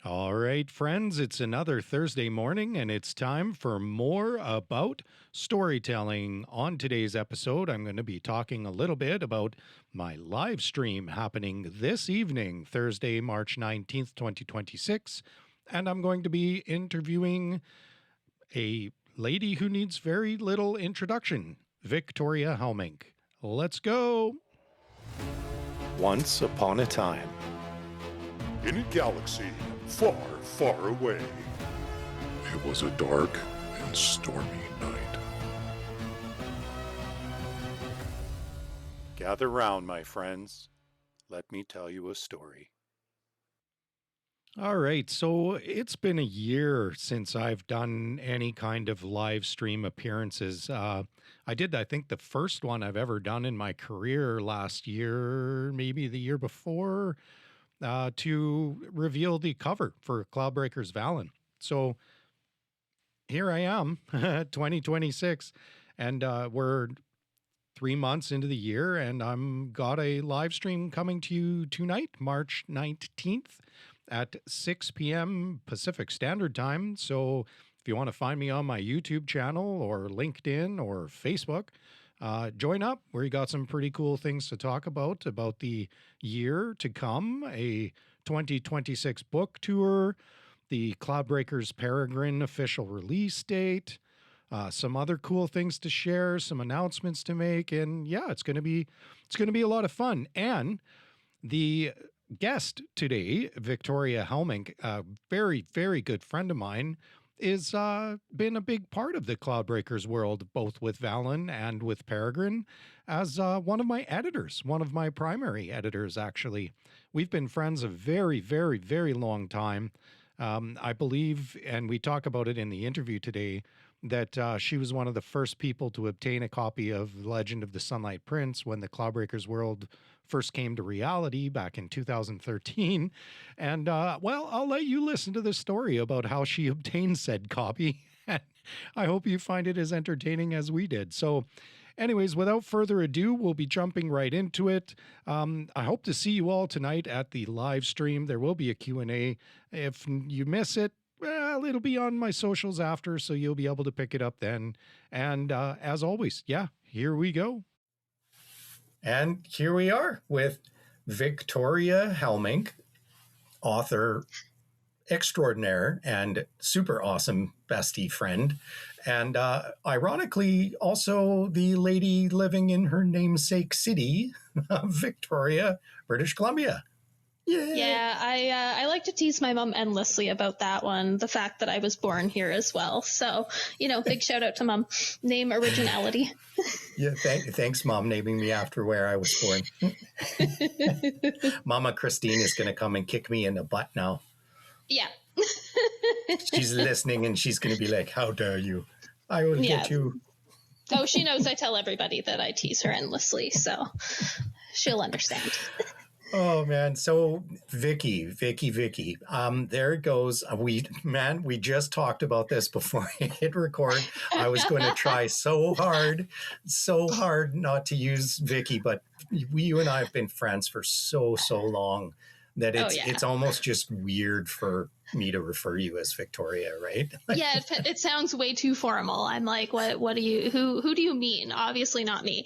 All right, friends, it's another Thursday morning, and it's time for more about storytelling. On today's episode, I'm going to be talking a little bit about my live stream happening this evening, Thursday, March 19th, 2026. And I'm going to be interviewing a lady who needs very little introduction, Victoria Helmink. Let's go. Once upon a time, in a galaxy far, far away, it was a dark and stormy night. Gather round, my friends. Let me tell you a story. All right, so it's been a year since I've done any kind of live stream appearances. I think, the first one I've ever done in my career last year, maybe the year before, to reveal the cover for Cloudbreakers Valen. So here I am, 2026, and we're 3 months into the year, and I'm got a live stream coming to you tonight, March 19th at 6 p.m. Pacific Standard Time. So if you want to find me on my YouTube channel or LinkedIn or Facebook, join up. We got some pretty cool things to talk about the year to come, a 2026 book tour, the Cloudbreakers Peregrine official release date, some other cool things to share, some announcements to make, and yeah, it's going to be a lot of fun. And the guest today, Victoria Helmink, a very, very good friend of mine, is been a big part of the Cloudbreakers world, both with Valen and with Peregrine, as one of my editors, one of my primary editors, actually. We've been friends a very, very, very long time. I believe, and we talk about it in the interview today, that she was one of the first people to obtain a copy of Legend of the Sunlight Prince when the Cloudbreakers world first came to reality back in 2013. And, well, I'll let you listen to the story about how she obtained said copy. I hope you find it as entertaining as we did. So anyways, without further ado, we'll be jumping right into it. I hope to see you all tonight at the live stream. There will be a Q&A. If you miss it, well, it'll be on my socials after, so you'll be able to pick it up then. And as always, yeah, here we go. And here we are with Victoria Helmink, author extraordinaire and super awesome bestie friend. And ironically, also the lady living in her namesake city, Victoria, British Columbia. Yay. Yeah, I like to tease my mom endlessly about that one, the fact that I was born here as well. So, big shout out to Mom. Name originality. Yeah, thanks, Mom, naming me after where I was born. Mama Christine is going to come and kick me in the butt now. Yeah. She's listening and she's going to be like, how dare you? I will get you. Oh, she knows I tell everybody that I tease her endlessly, so she'll understand. Oh man. So Vicky, there it goes. We just talked about this before I hit record. I was going to try so hard not to use Vicky, but you and I have been friends for so long that it's almost just weird for me to refer you as Victoria, right? Yeah, it sounds way too formal. I'm like, what do you, who do you mean? Obviously not me.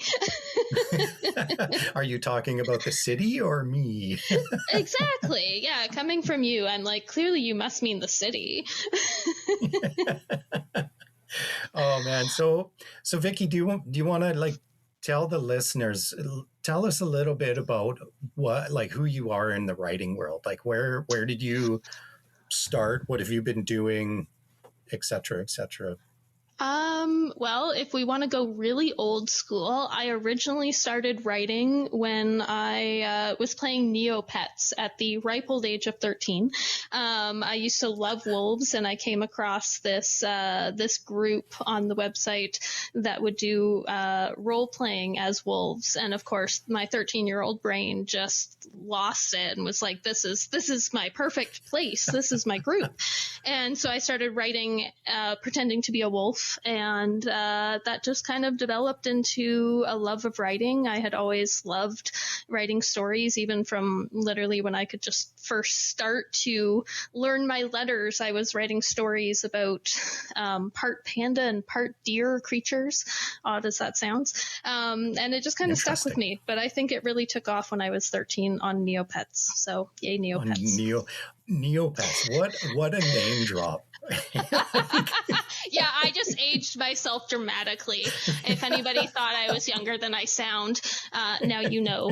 Are you talking about the city or me? Exactly. Yeah, coming from you, I'm like, clearly you must mean the city. Oh man. So Vicky, do you want to tell the listeners, tell us a little bit about who you are in the writing world? Like where did you start? What have you been doing, et cetera, et cetera? Well, if we want to go really old school, I originally started writing when I was playing Neopets at the ripe old age of 13. I used to love wolves, and I came across this group on the website that would do role playing as wolves, and of course, my 13-year-old brain just lost it and was like, "This is my perfect place. This is my group," and so I started writing, pretending to be a wolf. myself. And that just kind of developed into a love of writing. I had always loved writing stories, even from literally when I could just first start to learn my letters. I was writing stories about part panda and part deer creatures, odd as that sounds. And it just kind of stuck with me. But I think it really took off when I was 13 on Neopets. So yay, Neopets. Neopets. What a name drop. Yeah, I just aged myself dramatically. If anybody thought I was younger than I sound, now you know.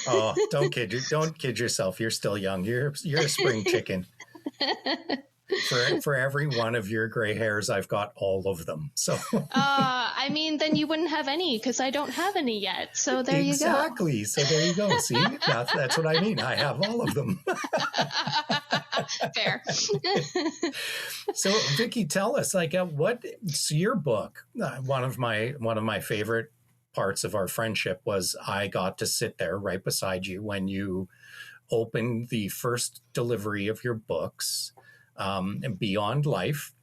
Oh, don't kid yourself. You're still young. You're a spring chicken. For every one of your gray hairs, I've got all of them. So, I mean, then you wouldn't have any because I don't have any yet. So there you go. Exactly. So there you go. See, that's what I mean. I have all of them. Fair. So, Vicky, tell us, what's your book? One of my favorite parts of our friendship was I got to sit there right beside you when you opened the first delivery of your books. Beyond Life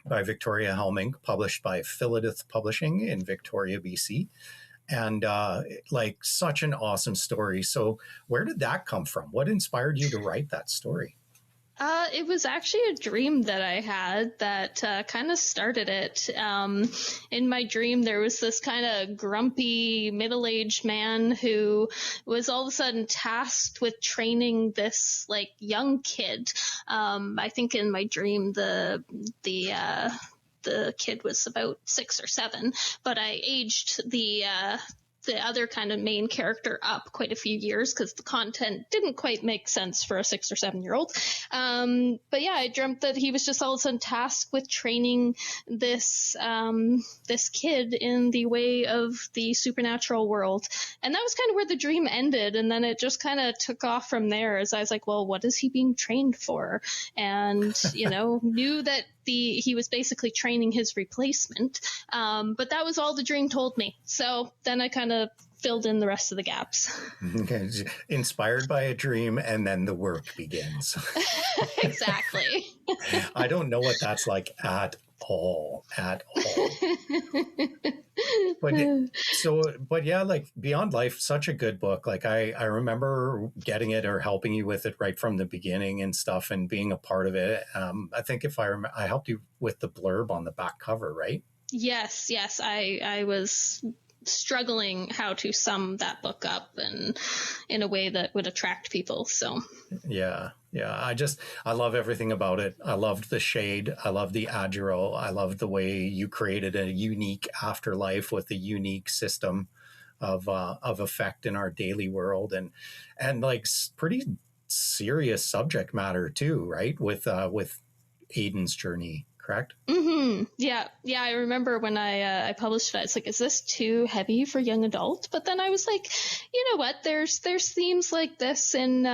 by Victoria Helmink, published by Philadith Publishing in Victoria, BC. And such an awesome story. So where did that come from? What inspired you to write that story? It was actually a dream that I had that kind of started it. In my dream, there was this kind of grumpy middle-aged man who was all of a sudden tasked with training this young kid. I think in my dream, the kid was about 6 or 7, but I aged the other kind of main character up quite a few years because the content didn't quite make sense for a 6 or 7-year-old. But yeah, I dreamt that he was just all of a sudden tasked with training this kid in the way of the supernatural world. And that was kind of where the dream ended. And then it just kind of took off from there as I was like, well, what is he being trained for? And, knew that he was basically training his replacement. But that was all the dream told me. So then I kind of filled in the rest of the gaps. Okay. Inspired by a dream, and then the work begins. Exactly. I don't know what that's like at all. But yeah, Beyond Life, such a good book. I remember getting it or helping you with it right from the beginning and stuff, and being a part of it. I think if I remember, I helped you with the blurb on the back cover, right? Yes. I was struggling how to sum that book up and in a way that would attract people. So yeah. I love everything about it. I loved the shade. I love the Agero. I loved the way you created a unique afterlife with a unique system of effect in our daily world, and pretty serious subject matter too, right? With Aiden's journey. Correct? Mm-hmm. Yeah. I remember when I published it, it's like, is this too heavy for young adult? But then I was like, you know what? There's themes like this in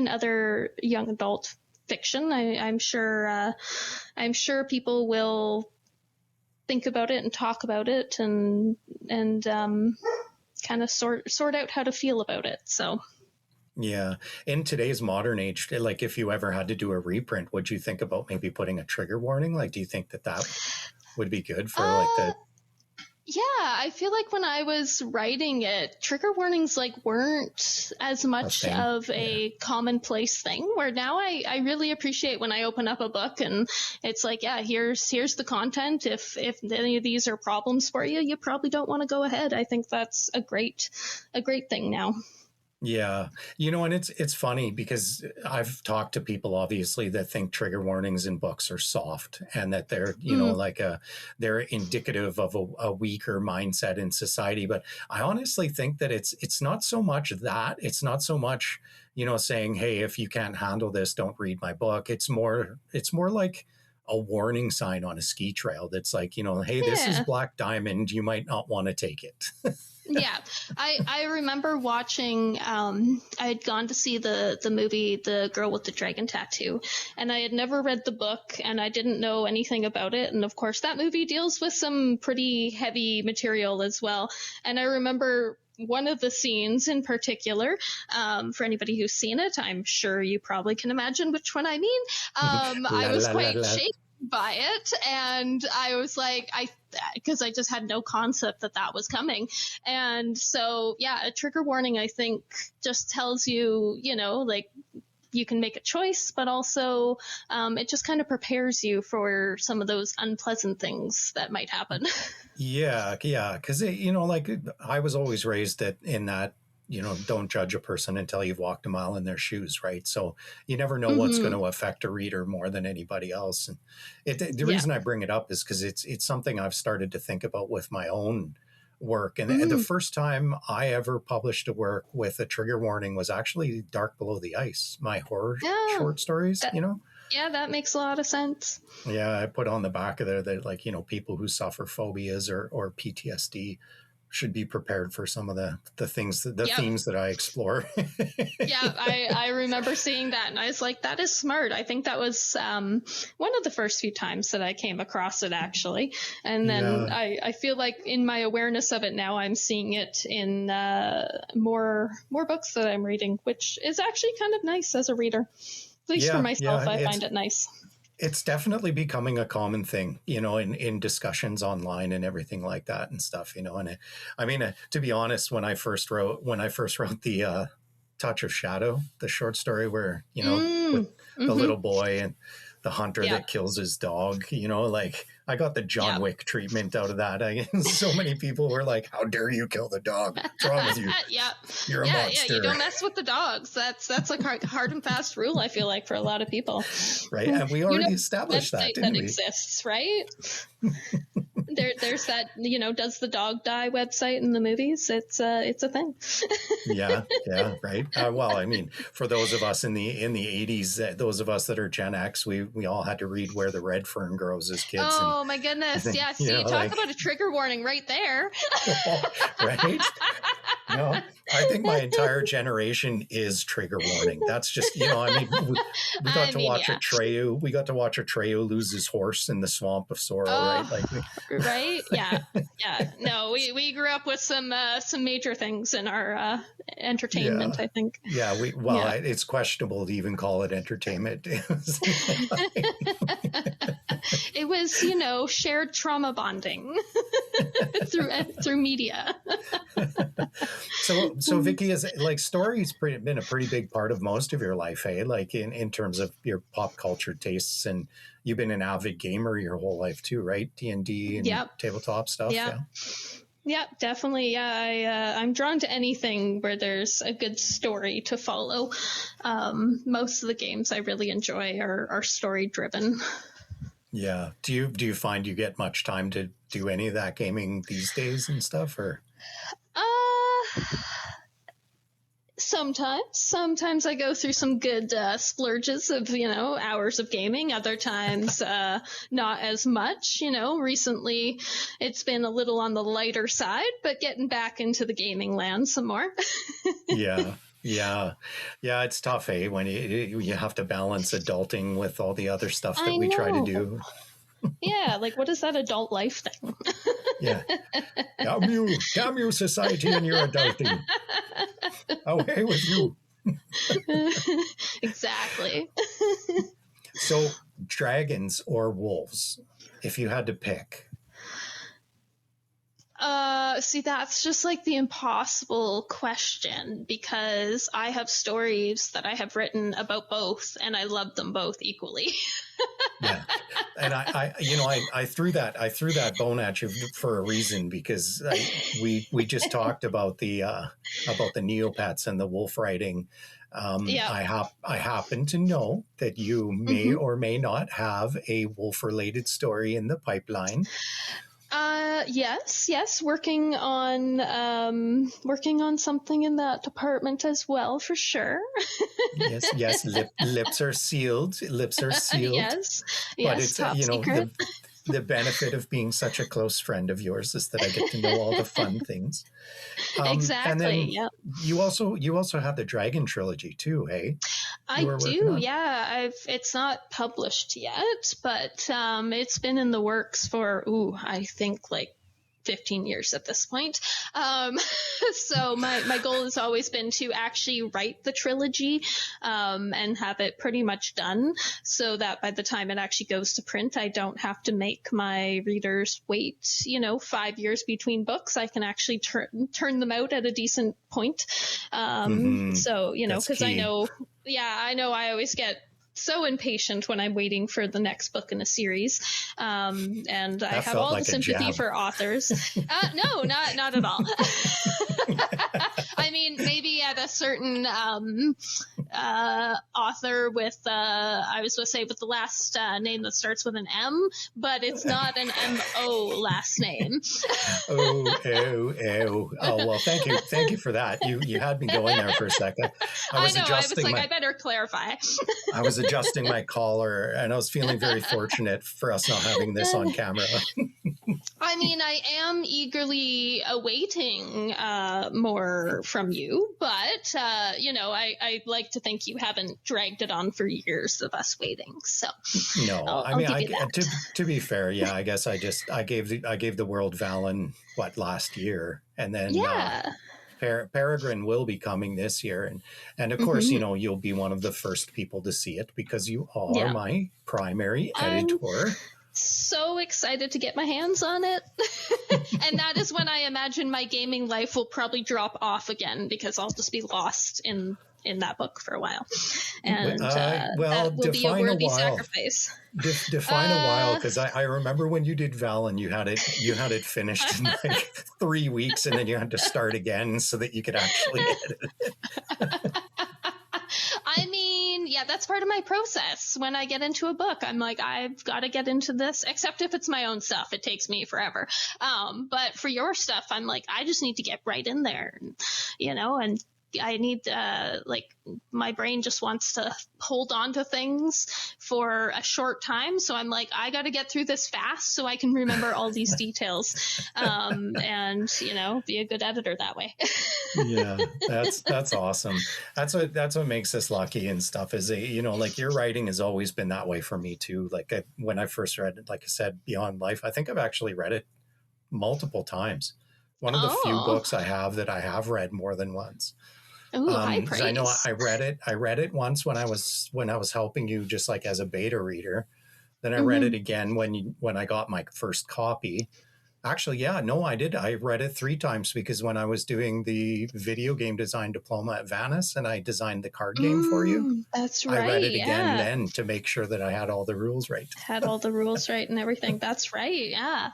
other young adult fiction. I'm sure people will think about it and talk about it and kind of sort out how to feel about it. So. Yeah. In today's modern age, if you ever had to do a reprint, would you think about maybe putting a trigger warning? Do you think that would be good for the... Yeah, I feel like when I was writing it, trigger warnings weren't as much of a commonplace thing, where now I really appreciate when I open up a book and it's like, yeah, here's the content. If any of these are problems for you, you probably don't want to go ahead. I think that's a great thing now. Yeah. And it's funny because I've talked to people obviously that think trigger warnings in books are soft and that they're, they're indicative of a weaker mindset in society. But I honestly think that it's not so much that. It's not so much, saying, hey, if you can't handle this, don't read my book. It's more like a warning sign on a ski trail that's like, hey, this is Black Diamond. You might not want to take it. Yeah, I remember watching, I had gone to see the movie, The Girl with the Dragon Tattoo, and I had never read the book and I didn't know anything about it. And of course that movie deals with some pretty heavy material as well. And I remember one of the scenes in particular, for anybody who's seen it, I'm sure you probably can imagine which one I mean. I was quite shaken by it, and I was like, because I just had no concept that was coming. And so yeah, a trigger warning, I think, just tells you, like, you can make a choice, but also it just kind of prepares you for some of those unpleasant things that might happen. Yeah, because like I was always raised in that, don't judge a person until you've walked a mile in their shoes, right? So you never know what's going to affect a reader more than anybody else. And the reason I bring it up is because it's something I've started to think about with my own work. And the first time I ever published a work with a trigger warning was actually Dark Below the Ice, my horror short stories, Yeah, that makes a lot of sense. Yeah, I put on the back of there that, like, people who suffer phobias or PTSD should be prepared for some of the things, themes that I explore. Yeah, I remember seeing that, and I was like, that is smart. I think that was one of the first few times that I came across it, actually. And then I feel like in my awareness of it now, I'm seeing it in more books that I'm reading, which is actually kind of nice as a reader. At least for myself, I find it nice. It's definitely becoming a common thing, in discussions online and everything like that and stuff, And to be honest, when I first wrote the Touch of Shadow, the short story where, with the little boy and the hunter that kills his dog, like I got the John Wick treatment out of that. So many people were like, how dare you kill the dog? What's wrong with you? You're a monster. Yeah, you don't mess with the dogs. That's a hard and fast rule, I feel like, for a lot of people. Right. And we already established that, didn't we? Exists, right? There's that, does the dog die website in the movies. It's a thing. Yeah, right. For those of us in the 80s, those of us that are Gen X, we all had to read Where the Red Fern Grows as kids. Oh my goodness. Yeah. See, talk about a trigger warning right there. Right. No, I think my entire generation is trigger warning. That's just, we got to watch Atreyu. We got to watch Atreyu lose his horse in the swamp of sorrow, right? Right? Yeah. Yeah. No, we grew up with some major things in our entertainment, I think. Yeah. It's questionable to even call it entertainment. It was, shared trauma bonding through media. So Vicky, is like story's been a pretty big part of most of your life, eh? Like in terms of your pop culture tastes, and you've been an avid gamer your whole life too, right? D&D and tabletop stuff. Yeah, definitely. Yeah, I'm drawn to anything where there's a good story to follow. Most of the games I really enjoy are story driven. Yeah. Do you find you get much time to do any of that gaming these days and stuff, or? Sometimes I go through some good splurges of, hours of gaming. Other times, not as much, recently it's been a little on the lighter side, but getting back into the gaming land some more. Yeah, it's tough, eh? When you have to balance adulting with all the other stuff that we try to do. Yeah, like what is that adult life thing? Yeah. Damn you, society and your adulting. Away with you. Exactly. So, dragons or wolves, if you had to pick? See, that's just like the impossible question, because I have stories that I have written about both, and I love them both equally. Yeah, and I threw that bone at you for a reason, because we just talked about the Neopets and the wolf riding. I happen to know that you may or may not have a wolf related story in the pipeline. Yes, working on something in that department as well, for sure. Yes, lips are sealed. Yes, but it's top secret. The benefit of being such a close friend of yours is that I get to know all the fun things. Exactly. And then yeah. You also have the Dragon trilogy too, hey? I do. Yeah. It's not published yet, but it's been in the works for I think like 15 years at this point. So my goal has always been to actually write the trilogy and have it pretty much done, so that by the time it actually goes to print, I don't have to make my readers wait, 5 years between books. I can actually turn them out at a decent point. So, because I know I always get so impatient when I'm waiting for the next book in a series. And I have all the sympathy for authors. No, not at all. I mean, maybe at a certain author with, I was going to say with the last name that starts with an M, but it's not an M-O last name. Oh, well, thank you for that. You had me going there for a second. I was like, I better clarify. I was adjusting my collar, and I was feeling very fortunate for us not having this on camera. I mean, I am eagerly awaiting more from you, but, I like to think you haven't dragged it on for years of us waiting. So no, to be fair, yeah, I guess I gave the world Valen last year, and then Peregrine will be coming this year, and of course, you'll be one of the first people to see it because you are my primary editor. So excited to get my hands on it. And that is when I imagine my gaming life will probably drop off again, because I'll just be lost in that book for a while. And that will be a worthy sacrifice. Define a while, because I remember when you did Valen, you had it finished in like 3 weeks, and then you had to start again so that you could actually edit it. I mean, yeah, that's part of my process. When I get into a book, I'm like, I've got to get into this, except if it's my own stuff. It takes me forever. But for your stuff, I'm like, I just need to get right in there, and I need, my brain just wants to hold on to things for a short time. So I'm like, I got to get through this fast so I can remember all these details, and, be a good editor that way. Yeah, that's awesome. That's what makes us lucky and stuff is, your writing has always been that way for me too. Like when I first read it, like I said, Beyond Life, I think I've actually read it multiple times. One of the few books I have that I have read more than once. Ooh, high praise. I know I read it once when I was helping you, just like as a beta reader. Then I read it again when I got my first copy. Actually, yeah, no, I did. I read it 3 times because when I was doing the video game design diploma at Vanis and I designed the card game for you. That's right. I read it again then to make sure that I had all the rules right. Had all the rules right and everything. That's right. Yeah.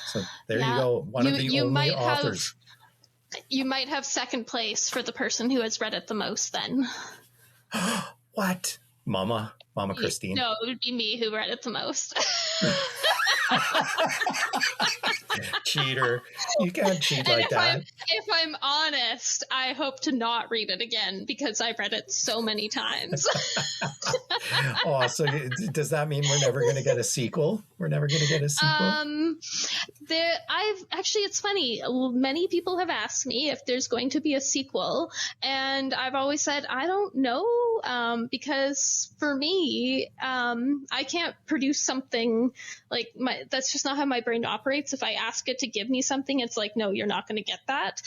So there you go. One of the only authors. You might have second place for the person who has read it the most then. What? Mama Christine? No, it would be me who read it the most. Cheater. You can't cheat like that. If I'm honest, I hope to not read it again because I've read it so many times. Oh, so does that mean we're never going to get a sequel? We're never going to get a sequel? It's funny. Many people have asked me if there's going to be a sequel, and I've always said, I don't know, because for me, I can't produce something like that's just not how my brain operates. If I ask it to give me something, it's like, no, you're not going to get that.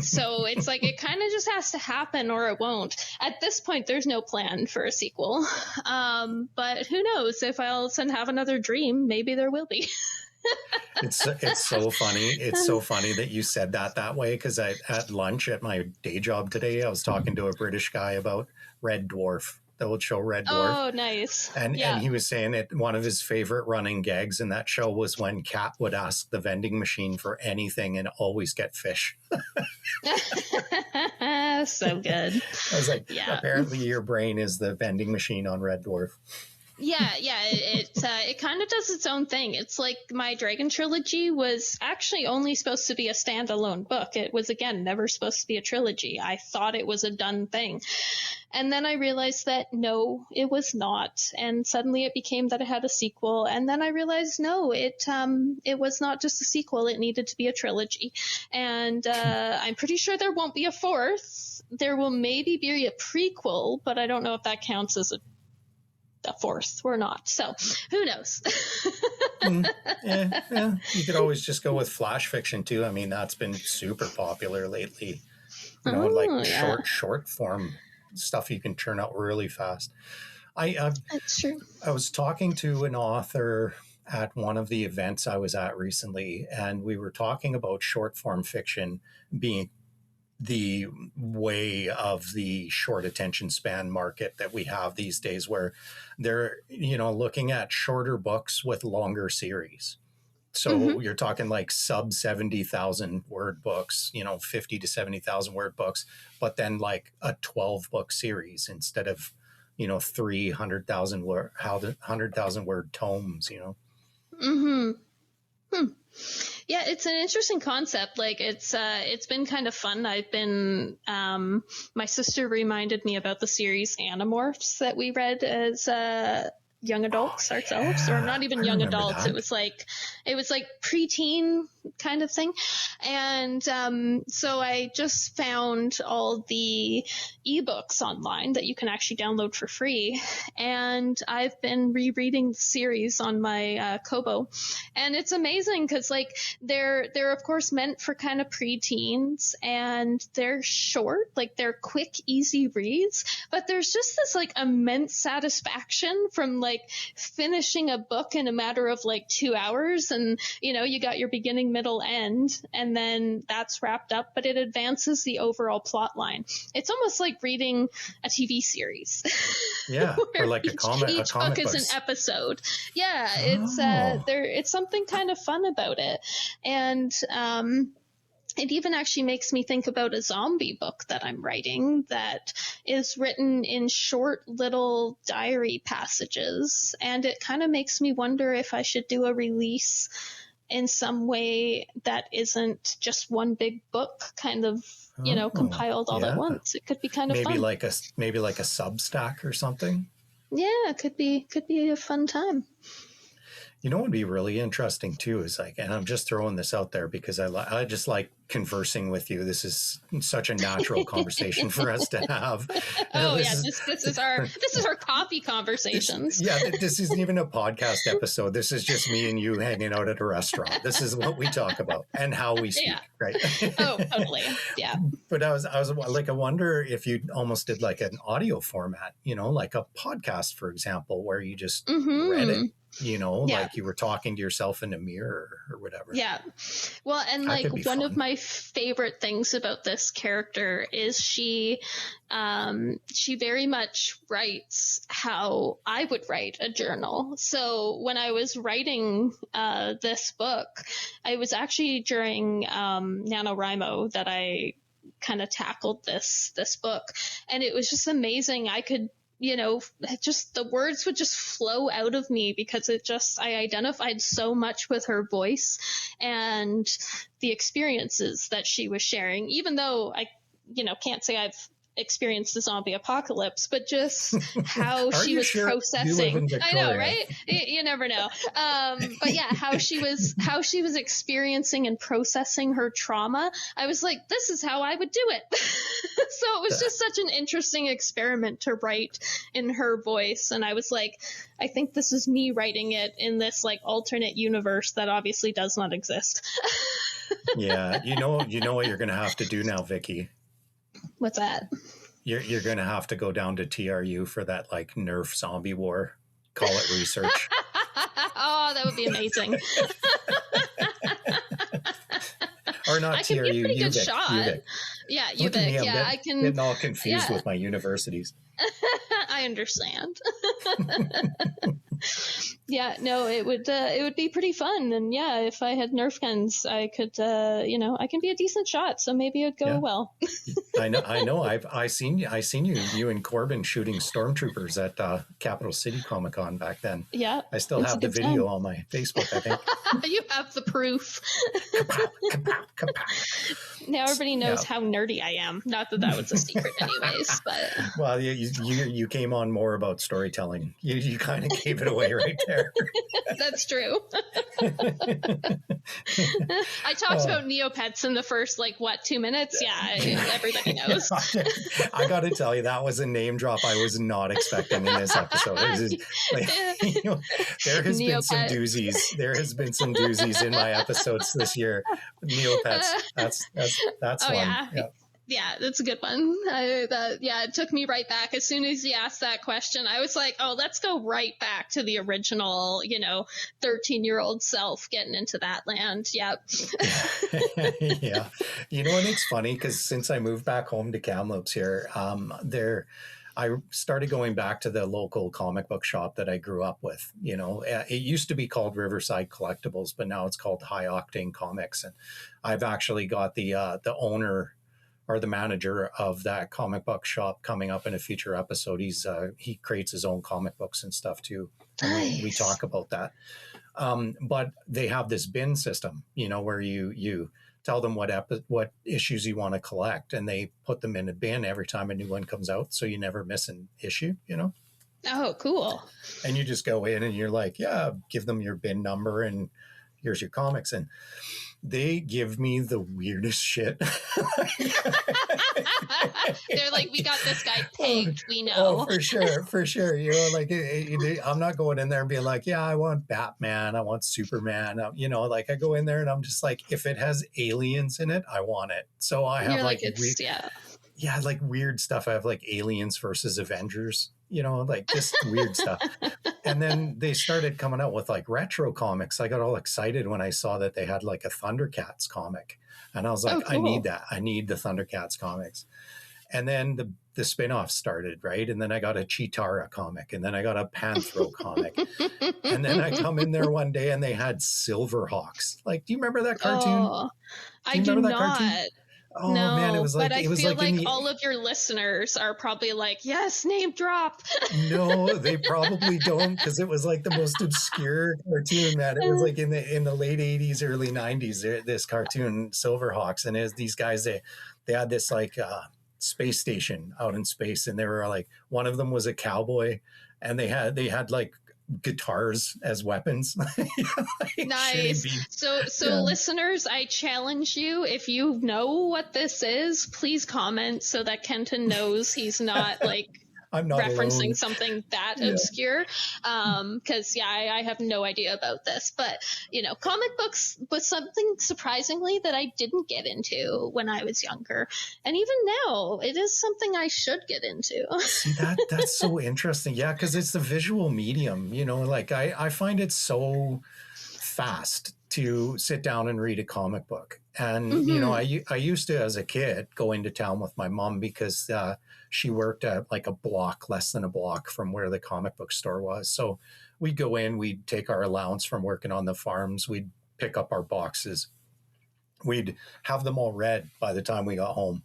So it's like, it kind of just has to happen or it won't. At this point, there's no plan for a sequel. But who knows, if I'll all of a sudden have another dream, maybe there will be. It's so funny. It's so funny that you said that way, because at lunch at my day job today, I was talking to a British guy about Red Dwarf, the old show Red Dwarf. Oh, nice. And he was saying that one of his favorite running gags in that show was when Kat would ask the vending machine for anything and always get fish. So good. I was like, apparently your brain is the vending machine on Red Dwarf. Yeah, it kind of does its own thing. It's like my Dragon trilogy was actually only supposed to be a standalone book. It was, again, never supposed to be a trilogy. I thought it was a done thing. And then I realized that, no, it was not. And suddenly it became that it had a sequel. And then I realized, no, it was not just a sequel. It needed to be a trilogy. And I'm pretty sure there won't be a fourth. There will maybe be a prequel, but I don't know if that counts as a the fourth were not. So who knows? Yeah. You could always just go with flash fiction too. I mean, that's been super popular lately. Like Yeah. short form stuff you can turn out really fast. That's true. I was talking to an author at one of the events I was at recently, and we were talking about short form fiction being the way of the short attention span market that we have these days, where they're looking at shorter books with longer series. So you're talking like sub 70,000 word books, 50 to 70,000 word books, but then like a 12 book series instead of 300,000 word tomes. Yeah, it's an interesting concept. Like it's been kind of fun. I've been my sister reminded me about the series Animorphs that we read as young adults ourselves, or not even young adults. That. It was like preteen kind of thing. And so I just found all the ebooks online that you can actually download for free. And I've been rereading the series on my Kobo. And it's amazing because like they're of course meant for kind of preteens, and they're short, like they're quick, easy reads. But there's just this like immense satisfaction from like finishing a book in a matter of like 2 hours, and you got your beginning, middle, end, and then that's wrapped up, but it advances the overall plot line. It's almost like reading a TV series. Yeah, or like a comic. Each book is an episode. Yeah, it's something kind of fun about it, and it even actually makes me think about a zombie book that I'm writing that is written in short little diary passages. And it kind of makes me wonder if I should do a release in some way that isn't just one big book kind of, compiled all at once. It could be kind of fun. Maybe like a Substack or something. Yeah, it could be a fun time. What would be really interesting too is like, and I'm just throwing this out there because I just like conversing with you. This is such a natural conversation for us to have. This is our coffee conversations. This isn't even a podcast episode. This is just me and you hanging out at a restaurant. This is what we talk about and how we speak, right? Oh, totally. Yeah. But I was like, I wonder if you almost did like an audio format, like a podcast, for example, where you just read it. Like you were talking to yourself in a mirror or whatever. Yeah. Well, and like one of my favorite things about this character is she very much writes how I would write a journal. So when I was writing this book, I was actually during NaNoWriMo that I kind of tackled this book, and it was just amazing. I could just the words would just flow out of me because I identified so much with her voice and the experiences that she was sharing, even though I, can't say I've experienced the zombie apocalypse, but just how she was processing. I know, right? You never know. But yeah, how she was experiencing and processing her trauma. I was like, this is how I would do it. So it was just such an interesting experiment to write in her voice. And I was like, I think this is me writing it in this like alternate universe that obviously does not exist. Yeah. You know what you're going to have to do now, Vicky? What's that? You're going to have to go down to TRU for that like Nerf zombie war. Call it research. Oh, that would be amazing. Or not I TRU, can be a pretty good shot. UVic. Yeah, UVic. Yeah, I can. Getting all confused with my universities. I understand. Yeah, no, it would be pretty fun, and yeah, if I had Nerf guns, I could, I can be a decent shot, so maybe it'd go well. I know. I seen you and Corbin shooting stormtroopers at Capital City Comic-Con back then. Yeah, I still have the video on my Facebook, I think. You have the proof. Kapow, kapow, kapow. Now everybody knows how nerdy I am. Not that was a secret, anyways. But well, you came on more about storytelling. You kind of gave it away right there. there. That's true. I talked about Neopets in the first, 2 minutes? Yeah, everybody knows. I got to tell you, that was a name drop I was not expecting in this episode. There has been some doozies. There has been some doozies in my episodes this year. Neopets. That's one. Yeah, that's a good one. It took me right back. As soon as you asked that question, I was like, oh, let's go right back to the original, 13-year-old self getting into that land. Yep. Yeah. And it's funny because since I moved back home to Kamloops here, I started going back to the local comic book shop that I grew up with. It used to be called Riverside Collectibles, but now it's called High Octane Comics. And I've actually got the owner or the manager of that comic book shop coming up in a future episode. He creates his own comic books and stuff too. Nice. We talk about that. But they have this bin system, where you tell them what issues you want to collect, and they put them in a bin every time a new one comes out, so you never miss an issue. Oh, cool. And you just go in and you're like, yeah, give them your bin number and here's your comics. And they give me the weirdest shit. They're like, we got this guy pegged. We know. Oh, for sure. I'm not going in there and being like, yeah, I want Batman. I want Superman. I go in there and I'm just like, if it has aliens in it, I want it. So I have weird stuff. I have Aliens versus Avengers, just weird stuff. And then they started coming out with retro comics. I got all excited when I saw that they had a Thundercats comic. And I was like, cool. I need that. I need the Thundercats comics. And then the spin-off started, right? And then I got a Chitara comic. And then I got a Panthro comic. And then I come in there one day and they had Silverhawks. Do you remember that cartoon? Oh, I do not. Cartoon? Oh, no, man, it was but I feel like all of your listeners are probably like, yes, name drop. No, they probably don't, because it was the most obscure cartoon, man. It was in the late 80s, early 90s, this cartoon, Silverhawks. And as these guys, they had this space station out in space, and they were one of them was a cowboy, and they had guitars as weapons. Nice. So listeners, I challenge you, if you know what this is, please comment so that Kenton knows he's not I'm not referencing alone. Something that obscure. Because I have no idea about this, but comic books was something surprisingly that I didn't get into when I was younger, and even now it is something I should get into. See, that's so interesting. Yeah, because it's the visual medium. I find it so fast to sit down and read a comic book. And, I used to, as a kid, go into town with my mom because she worked at less than a block from where the comic book store was. So we'd go in, we'd take our allowance from working on the farms, we'd pick up our boxes. We'd have them all read by the time we got home.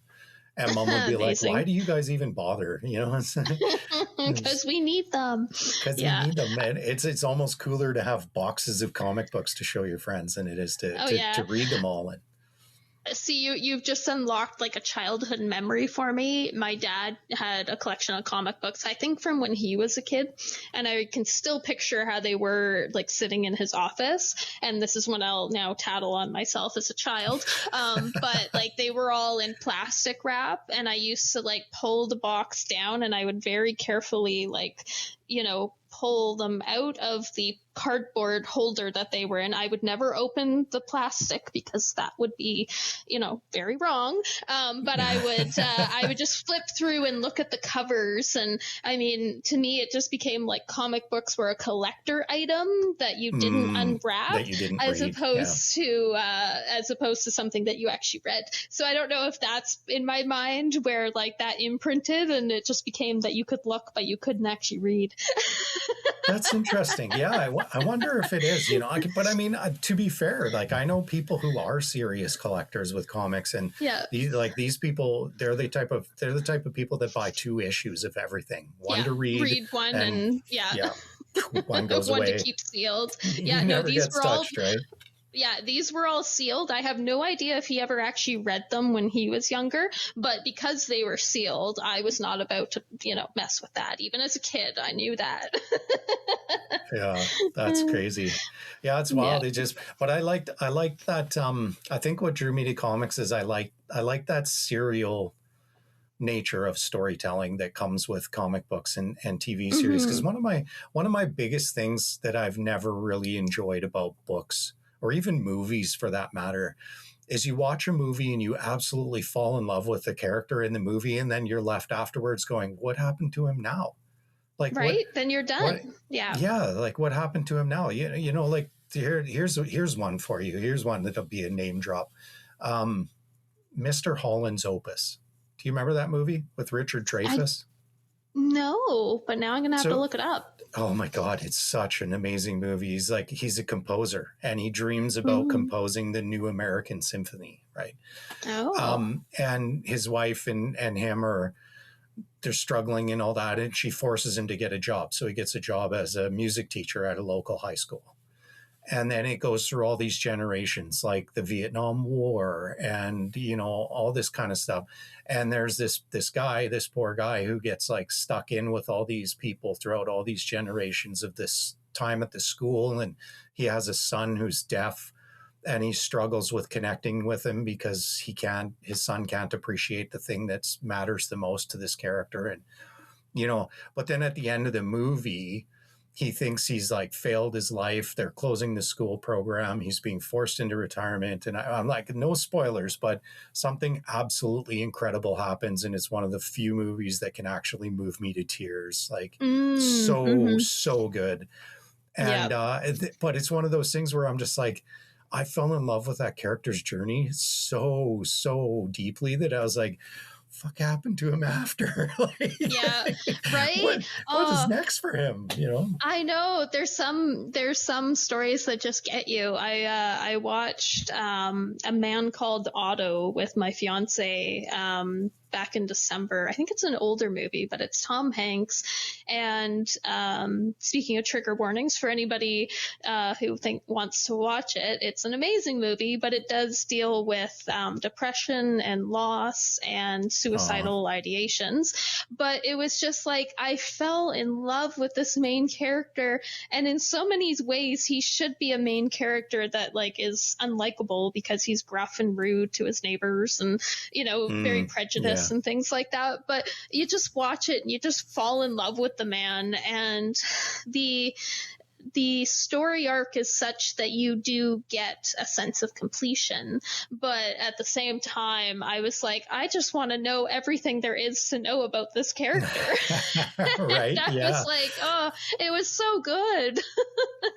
And Mom would be like, why do you guys even bother? Because we need them. Because we need them. And it's almost cooler to have boxes of comic books to show your friends than it is to read them all. See, you've just unlocked a childhood memory for me. My dad had a collection of comic books, I think from when he was a kid, and I can still picture how they were sitting in his office. And this is when I'll now tattle on myself as a child. But they were all in plastic wrap, and I used to pull the box down, and I would very carefully pull them out of the cardboard holder that they were in. I would never open the plastic because that would be, very wrong. But I would just flip through and look at the covers. And I mean, to me, it just became comic books were a collector item that you didn't unwrap, that you didn't as read. opposed to something that you actually read. So I don't know if that's in my mind where that imprinted, and it just became that you could look, but you couldn't actually read. That's interesting. Yeah, I wonder if it is. But I mean, to be fair, I know people who are serious collectors with comics, and these people, they're the type of people that buy 2 issues of everything, one to read one, and one goes one away. to keep sealed. Yeah, no, these were touched, all. Right? Yeah, these were all sealed. I have no idea if he ever actually read them when he was younger, but because they were sealed, I was not about to, mess with that. Even as a kid, I knew that. Yeah, that's crazy. Yeah, it's Yeah. wild. It just, but I liked that. I think what drew me to comics is I like that serial nature of storytelling that comes with comic books and TV series. Because Hmm. one of my biggest things that I've never really enjoyed about books or even movies for that matter is you watch a movie and you absolutely fall in love with the character in the movie, and then you're left afterwards going, "What happened to him now? Like Right? Then you're what? done. Yeah. Yeah, like what happened to him now? Like here's one for you. Here's one that'll be a name drop. Um, Mr. Holland's Opus. Do you remember that movie with Richard I Dreyfuss? no, but now I'm gonna have to So, look it up. oh my God, it's such an amazing movie. He's a composer and he dreams about Hmm. composing the new American Symphony, right? Oh. And his wife and him they're struggling and all that, and she forces him to get a job. So he gets a job as a music teacher at a local high school. And then it goes through all these generations, like the Vietnam War and all this kind of stuff. And there's this poor guy who gets like stuck in with all these people throughout all these generations of this time at the school. And he has a son who's deaf, and he struggles with connecting with him because his son can't appreciate the thing that matters the most to this character. And but then at the end of the movie, he thinks he's like failed his life. They're closing the school program. He's being forced into retirement. And I'm like, no spoilers, but something absolutely incredible happens. And it's one of the few movies that can actually move me to tears. Like Mm-hmm. so good. Yeah. And, but it's one of those things where I'm just like, I fell in love with that character's journey so deeply that I was like, fuck happened to him after? Like, Yeah. Right? what is next for him? I know there's some stories that just get you. I watched A Man Called Otto with my fiance back in December. I think it's an older movie, but it's Tom Hanks. And speaking of trigger warnings for anybody who wants to watch it, it's an amazing movie, but it does deal with depression and loss and suicidal ideations. But it was just like I fell in love with this main character, and in so many ways he should be a main character that like is unlikable because he's gruff and rude to his neighbors and very prejudiced and things like that. But you just watch it and you just fall in love with the man, and the story arc is such that you do get a sense of completion. But at the same time, I was like, I just want to know everything there is to know about this character. Right. That Yeah. was like, oh, it was so good.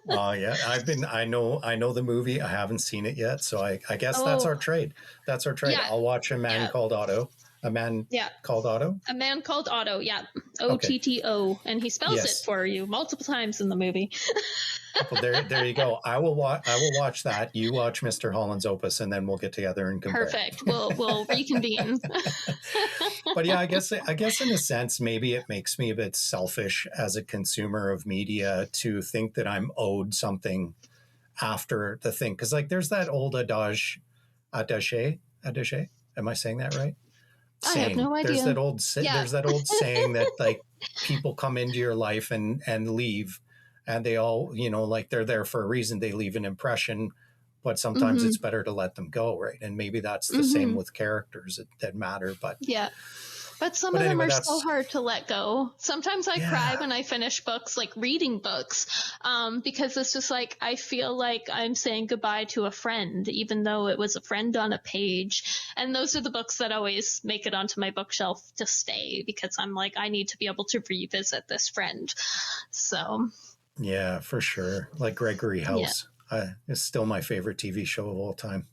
Oh yeah. I know the movie. I haven't seen it yet. So I guess that's our Oh, trade. That's our trade. yeah, I'll watch A Man yeah, Called Otto. A Man yeah. Called Otto? A Man Called Otto, yeah. Okay. OTTO. And he spells it Yes. for you multiple times in the movie. Well, there you go. I will watch that. You watch Mr. Holland's Opus, and then we'll get together and compare. Perfect. We'll reconvene. But yeah, I guess in a sense, maybe it makes me a bit selfish as a consumer of media to think that I'm owed something after the thing. Because like there's that old adage. Am I saying that right? I have no There's idea. that old Yeah. there's that old saying that like people come into your life and leave, and they all like they're there for a reason. They leave an impression, but sometimes Mm-hmm. it's better to let them go, right? And maybe that's the Mm-hmm. same with characters that matter. But Yeah. But some of them anyway, are so that's hard to let go. Sometimes I cry yeah. when I finish books, like reading books, because it's just like I feel like I'm saying goodbye to a friend, even though it was a friend on a page. And those are the books that always make it onto my bookshelf to stay, because I'm like, I need to be able to revisit this friend. So, Yeah, for sure. Like Gregory yeah. House. It's still my favorite TV show of all time.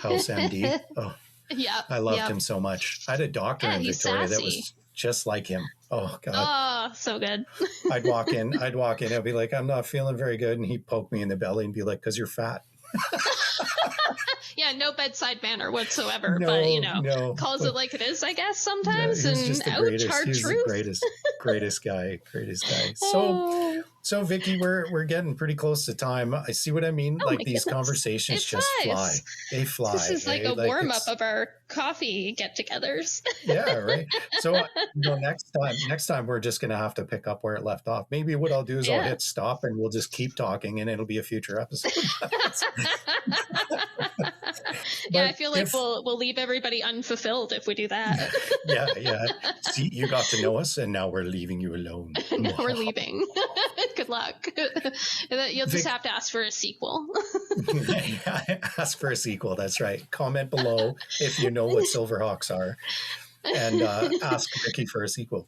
House MD. Oh, Yep. I loved Yep. him so much. I had a doctor Yeah, in he's Victoria that sassy. was just like him. Oh God. Oh, so good. I'd walk in. I'd be like, I'm not feeling very good. And he'd poke me in the belly and be like, because you're fat. Yeah, no bedside manner whatsoever, but No. calls it like it is, I guess, No, sometimes. he was And just the ouch, greatest. hard He was truth. the greatest guy. Oh, So Vicky, we're getting pretty close to time. I see what I mean. oh like my these goodness. conversations It just fly. flies. They fly. This is like eh? a Like warm up it's of our coffee get-togethers. Yeah, right. So next time we're just going to have to pick up where it left off. Maybe what I'll do is I'll Yeah. hit stop and we'll just keep talking, and it'll be a future episode. Yeah, I feel like we'll leave everybody unfulfilled if we do that. Yeah. See, you got to know us, and now we're leaving you alone. Now we're leaving. Good luck. You'll just have to ask for a sequel. Ask for a sequel. That's right. Comment below if you know what Silverhawks are, and ask Vicky for a sequel.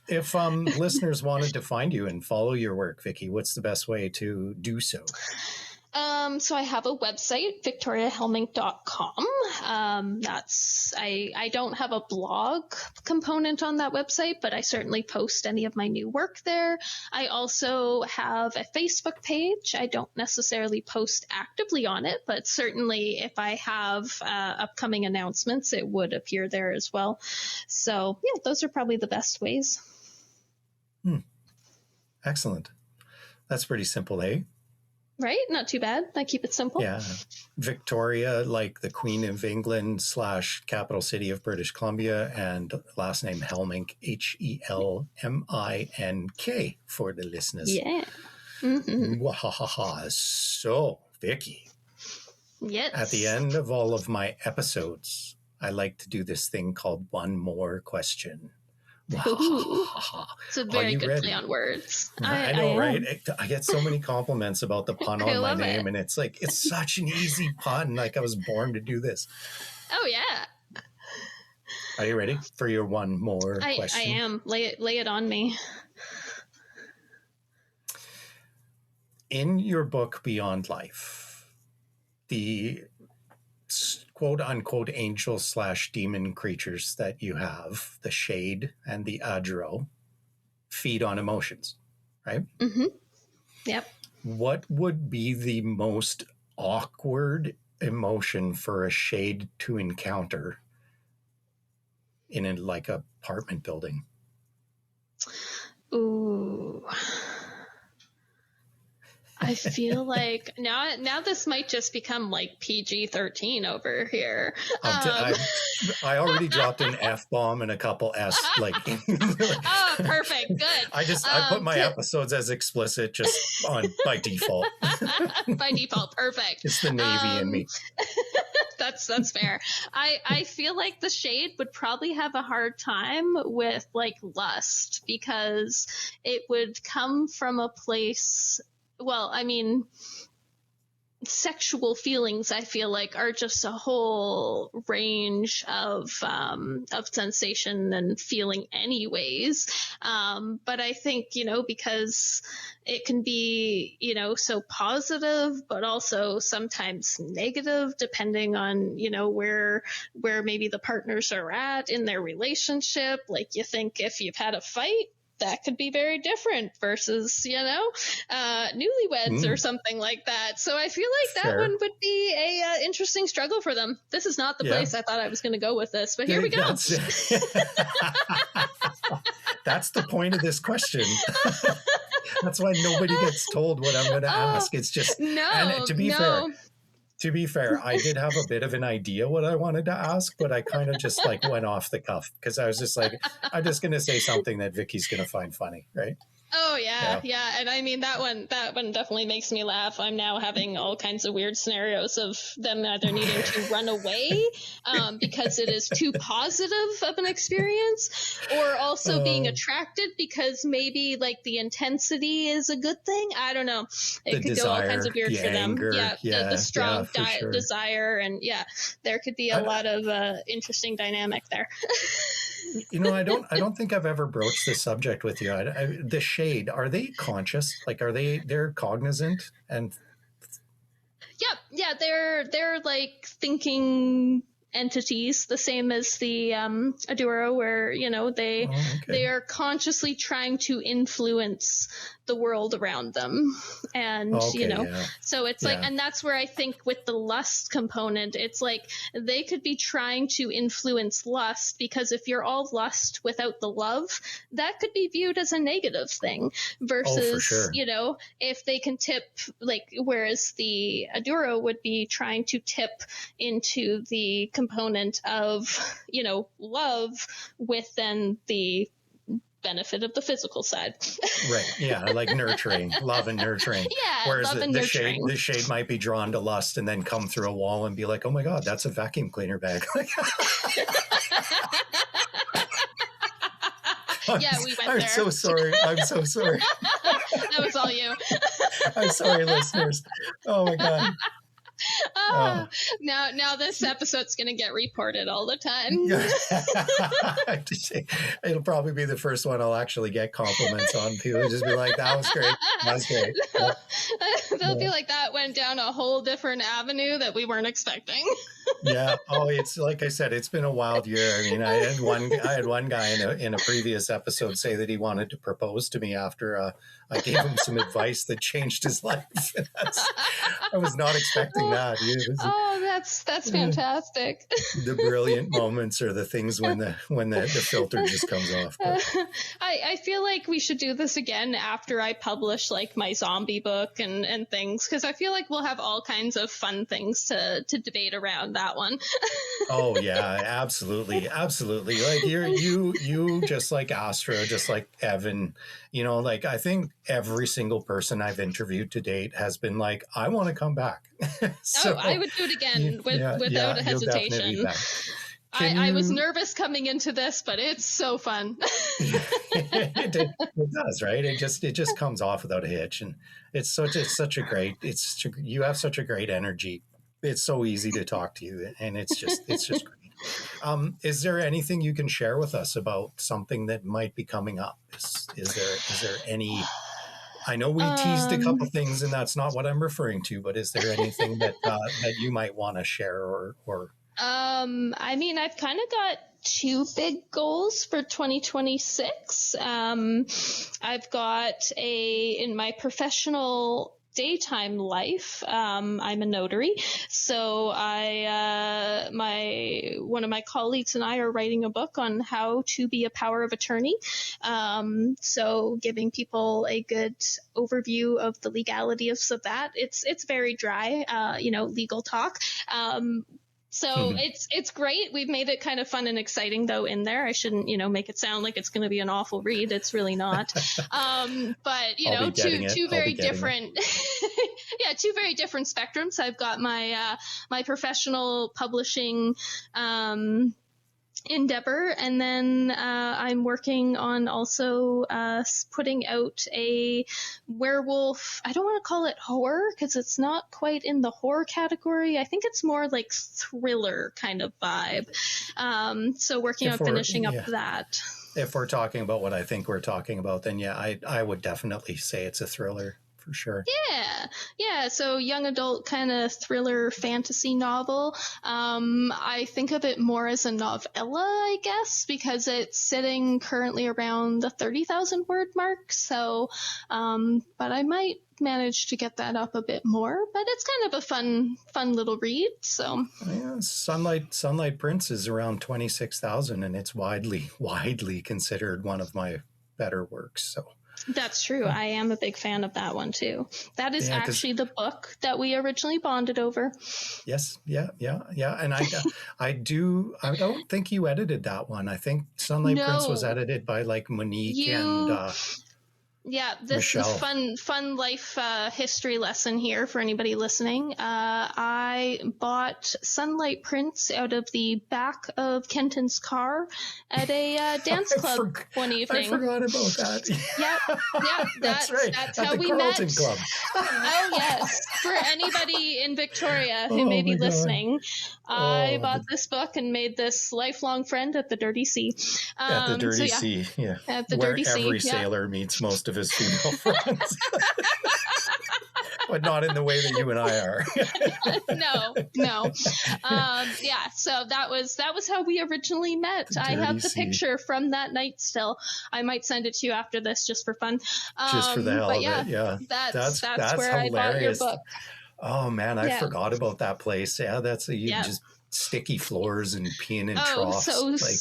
If listeners wanted to find you and follow your work, Vicky, what's the best way to do so? So I have a website, victoriahelmink.com. I don't have a blog component on that website, but I certainly post any of my new work there. I also have a Facebook page. I don't necessarily post actively on it, but certainly if I have upcoming announcements, it would appear there as well. So yeah, those are probably the best ways. Excellent. That's pretty simple, eh? Right? Not too bad. I keep it simple. Yeah. Victoria, like the Queen of England / capital city of British Columbia, and last name Helmink, Helmink for the listeners. Yeah. Mm-hmm. So, Vicky. Yes. At the end of all of my episodes, I like to do this thing called one more question. It's a very good ready? Play on words. I know, right? I get so many compliments about the pun on my name, and it's like, it's such an easy pun. Like I was born to do this. Oh, yeah. Are you ready for your one more question? I am. Lay it on me. In your book, Beyond Life, the quote unquote angel / demon creatures that you have, the Shade and the Adro, feed on emotions, right? Mm-hmm. Yep. What would be the most awkward emotion for a Shade to encounter in a apartment building? Ooh. I feel like now this might just become like PG-13 over here. I already dropped an F-bomb and a couple S. Oh, perfect. Good. I put my episodes as explicit just by default. By default. Perfect. It's the Navy in me. That's fair. I feel like the Shade would probably have a hard time with lust, because it would come from a place. Well, I mean, sexual feelings, I feel like, are just a whole range of sensation and feeling anyways. But I think, because it can be, so positive, but also sometimes negative, depending on, where maybe the partners are at in their relationship. Like, you think if you've had a fight, that could be very different versus, newlyweds or something like that. So I feel like that one would be a interesting struggle for them. This is not the place I thought I was going to go with this, but here we go. That's the point of this question. That's why nobody gets told what I'm going to ask. It's just, and to be fair, I did have a bit of an idea what I wanted to ask, but I kind of just went off the cuff, because I was just like, I'm just going to say something that Vicky's going to find funny, right? Oh yeah. And I mean, that one definitely makes me laugh. I'm now having all kinds of weird scenarios of them either needing to run away because it is too positive of an experience, or also being attracted because maybe the intensity is a good thing. I don't know. It could go all kinds of weird for them. Anger, the strong desire, and there could be a lot of interesting dynamic there. I don't think I've ever broached this subject with you. The Shade, are they conscious? They're cognizant? And yeah, they're thinking entities, the same as the Aduro, where they are consciously trying to influence the world around them. And, Okay, so it's like, yeah. and that's where I think with the lust component, it's like they could be trying to influence lust, because if you're all lust without the love, that could be viewed as a negative thing versus, for sure. if they can tip, like, whereas the Aduro would be trying to tip into the component of, love with then the benefit of the physical side. Right. Yeah. Like nurturing, love and nurturing. Yeah. Whereas Love and the nurturing. shade might be drawn to lust and then come through a wall and be like, oh my God, that's a vacuum cleaner bag. Yeah, we went I'm there. so sorry. I'm so sorry. That was all you. I'm sorry, listeners. Oh my God. Now this episode's gonna get reported all the time. It'll probably be the first one I'll actually get compliments on. People will just be like, that was great. That was great. They'll be like, that went down a whole different avenue that we weren't expecting. Yeah. Oh, it's like I said, it's been a wild year. I mean, I had one guy in a previous episode say that he wanted to propose to me after I gave him some advice that changed his life. I was not expecting that. That's fantastic. The brilliant moments are the things when the filter just comes off. I feel like we should do this again after I publish like my zombie book and things, because I feel like we'll have all kinds of fun things to debate around that one. Oh yeah, absolutely. Like you just like Astra, just like Evan, like I think every single person I've interviewed to date has been like, I want to come back. So, I would do it again without a hesitation. I was nervous coming into this, but it's so fun. It does, right? It just comes off without a hitch, and it's such a great. You have such a great energy. It's so easy to talk to you, and it's just great. Is there anything you can share with us about something that might be coming up? Is there any? I know we teased a couple things, and that's not what I'm referring to. But is there anything that you might want to share or? I mean, I've kind of got two big goals for 2026. I've got in my professional daytime life, I'm a notary. So one of my colleagues and I are writing a book on how to be a power of attorney. So giving people a good overview of the legalities of that. It's very dry, legal talk. So it's great. We've made it kind of fun and exciting though in there. I shouldn't, make it sound like it's going to be an awful read. It's really not. But two very different, two very different spectrums. I've got my my professional publishing endeavor, and then I'm working on also putting out a werewolf. I don't want to call it horror because it's not quite in the horror category. I think it's more like thriller kind of vibe. So working on finishing up that. If we're talking about what I think we're talking about, then I would definitely say it's a thriller. For sure. Yeah. So young adult kind of thriller fantasy novel. I think of it more as a novella, I guess, because it's sitting currently around the 30,000 word mark. So, but I might manage to get that up a bit more. But it's kind of a fun little read. So yeah, Sunlight Prince is around 26,000, and it's widely considered one of my better works. So. That's true. I am a big fan of that one too. That is actually the book that we originally bonded over. Yes. Yeah. And I don't think you edited that one. I think Sunlight Prince was edited by like Monique and Yeah, this is a fun life history lesson here for anybody listening. I bought Sunlight Prince out of the back of Kenton's car at a dance club one evening. I forgot about that. Yeah, that's right. That's at how the we Carlton met. Club. Oh yes, for anybody in Victoria who may be listening, I bought this book and made this lifelong friend at the Dirty Sea. At the Dirty Sea, yeah. At the Where Dirty Sea, every sailor meets most of his female friends. but not in the way that you and I are. No. Yeah, so that was how we originally met. I have the picture from that night still. I might send it to you after this just for fun. Just for the hell of yeah, it, yeah. That's where hilarious. I bought your book. Oh man, I forgot about that place. Yeah, that's just sticky floors and peeing in troughs.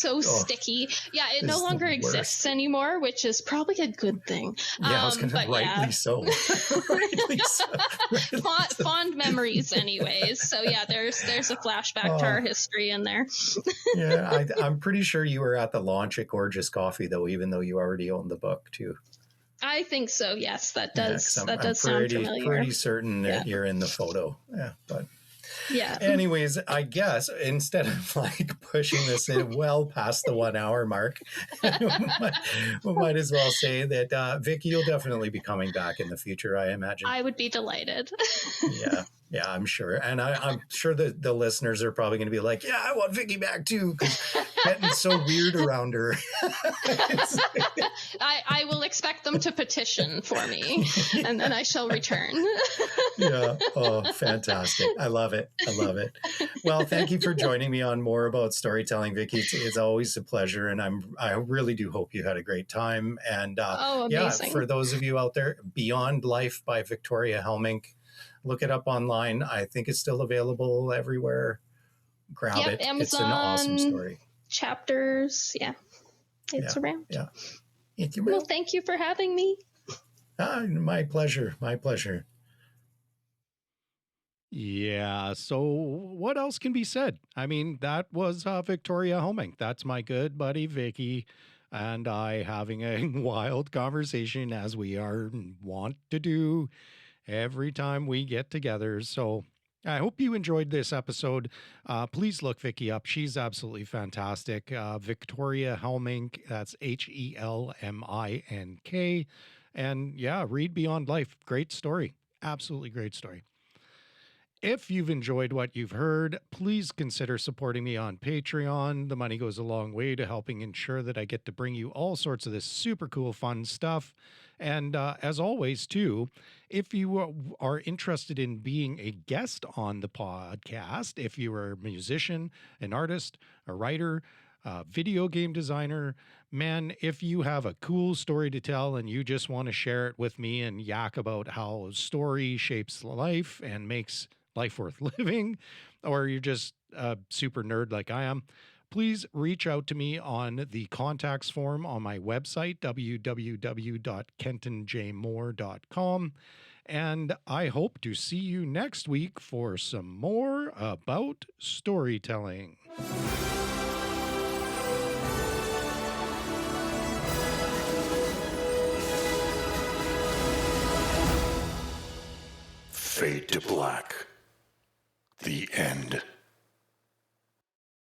So sticky. Yeah, it no longer exists anymore, which is probably a good thing. Yeah, I was going to rightly so. Rightly so. Fond memories, anyways. So yeah, there's a flashback to our history in there. Yeah, I'm pretty sure you were at the launch at Gorgeous Coffee, though, even though you already owned the book too. I think so. Yes, that does sound familiar. Pretty certain that you're in the photo. Yeah, but. Yeah. Anyways, I guess instead of like pushing this in well past the 1 hour mark, we might as well say that Vicky, you'll definitely be coming back in the future, I imagine. I would be delighted. Yeah, I'm sure. And I'm sure that the listeners are probably going to be like, yeah, I want Vicky back too, because getting so weird around her. I will expect them to petition for me, and then I shall return. Yeah. Oh, fantastic. I love it. Well, thank you for joining me on More About Storytelling, Vicky. It's always a pleasure, and I really do hope you had a great time. And amazing. For those of you out there, Beyond Life by Victoria Helmink, look it up online. I think it's still available everywhere. Grab it. Amazon, it's an awesome story. Chapters. Yeah. It's around. Yeah. Well, thank you for having me. My pleasure. Yeah, so what else can be said? I mean, that was Victoria Helmink. That's my good buddy Vicky and I having a wild conversation, as we want to do every time we get together. So I hope you enjoyed this episode. Please look Vicky up. She's absolutely fantastic. Victoria Helmink, that's Helmink. And yeah, read Beyond Life. Great story. Absolutely great story. If you've enjoyed what you've heard, please consider supporting me on Patreon. The money goes a long way to helping ensure that I get to bring you all sorts of this super cool, fun stuff. And as always, too, if you are interested in being a guest on the podcast, if you are a musician, an artist, a writer, a video game designer, man, if you have a cool story to tell and you just want to share it with me and yak about how story shapes life and makes life worth living, or you're just a super nerd like I am, please reach out to me on the contacts form on my website, www.kentonjmoore.com. And I hope to see you next week for some more about storytelling. Fade to black. The end.